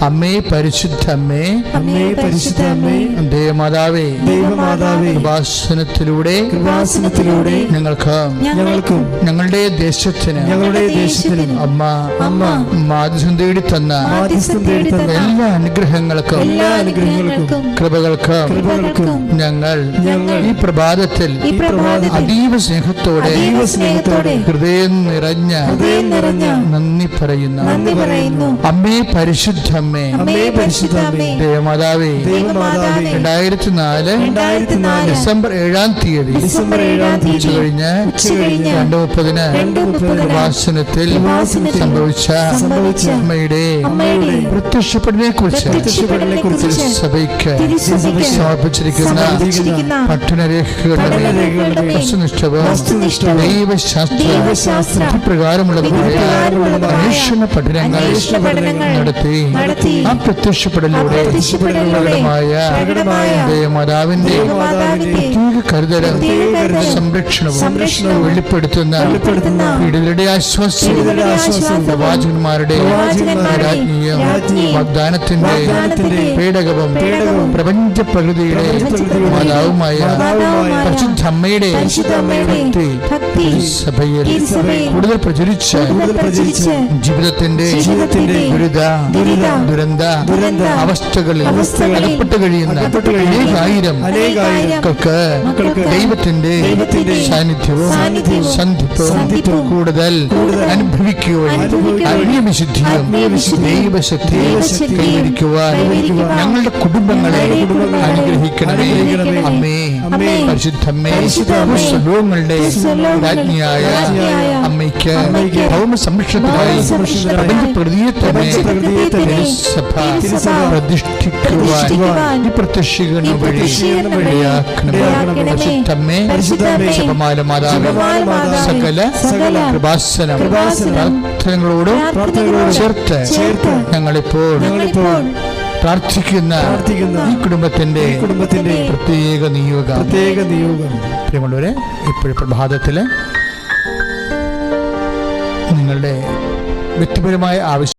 അമ്മേ പരിശുദ്ധമ്മേ, അമ്മേ പരിശുദ്ധമ്മേ, ദൈവമാതാവേ, ദൈവമാതാവേ, കൃപാസനത്തിലൂടെ ഞങ്ങൾക്കും ഞങ്ങളുടെ ദേശത്തിന് അമ്മ മാധ്യസ്ഥം തേടി തന്ന എല്ലാ അനുഗ്രഹങ്ങൾക്കും കൃപകൾക്കും ഞങ്ങൾ ഈ പ്രഭാതത്തിൽ അതീവ സ്നേഹത്തോടെ ഹൃദയം നിറഞ്ഞ നന്ദി പറയുന്നു. അമ്മേ പരിശുദ്ധമ്മേ, ദൈവമാതാവേ, 2004 ഡിസംബർ 7-ാം തീയതി കഴിഞ്ഞ് 2:30 കൃപാസനത്തിൽ സംഭവിച്ച അമ്മയുടെ പ്രത്യക്ഷപ്പെടലിനെ കുറിച്ച് സഭയ്ക്ക് സമർപ്പിച്ചിരിക്കുന്ന പഠനരേഖകളുടെ വസ്തുനിഷ്ഠവും ദൈവശാസ്ത്ര പ്രകാരമുള്ളതുമായ അന്വേഷണ പഠനങ്ങൾ നടത്തി ആ പ്രത്യക്ഷപ്പെടലിലൂടെ ദേവമാതാവിന്റെ പ്രത്യേക കരുതലും സംരക്ഷണവും വെളിപ്പെടുത്തുന്ന പീഡിതരുടെ ആശ്വാസം പ്രവാചകന്മാരുടെ രാജ്ഞിയും വാഗ്ദാനത്തിന്റെ പേടകവും പ്രപഞ്ച പ്രകൃതിയുടെ മാതാവുമായ പരിശുദ്ധ അമ്മയുടെ സഭയിൽ കൂടുതൽ പ്രചരിച്ച് ജീവിതത്തിന്റെ ദുരന്ത അവസ്ഥകളിൽ അകപ്പെട്ട് കഴിയുന്ന അനേകായിരങ്ങൾക്ക് ദൈവത്തിന്റെ സാന്നിധ്യവും സന്ധിപ്പവും കൂടുതൽ അനുഭവിക്കുകയും ആത്മീയവിശുദ്ധിയും ദൈവശക്തിയും കൈവരിക്കുവാൻ ഞങ്ങളുടെ കുടുംബങ്ങളെ അനുഗ്രഹിക്കണമേ. അമ്മേ പരിശുദ്ധമ്മേ, സർവ്വങ്ങളുടെ രാജ്ഞിയായ അമ്മയ്ക്ക് ഭൗമ സംരക്ഷണത്തിനായി പ്രപഞ്ച പ്രകൃതിയെ തന്നെ സഭ പ്രതിഷ്ഠിക്കുവാൻ ഈ പ്രത്യക്ഷീകരണം വഴി പരിശുദ്ധമ്മേ, ജപമാല മാതാവേ, സകല കൃപാസനം പ്രാർത്ഥനകളോട് ചേർത്ത് ഞങ്ങളിപ്പോൾ പ്രാർത്ഥിക്കുന്ന ഈ കുടുംബത്തിന്റെ പ്രത്യേക നിയോഗം. പ്രിയമുള്ളവരെ, ഇപ്പോഴും പ്രഭാതത്തില് നിങ്ങളുടെ വ്യക്തിപരമായ ആവശ്യം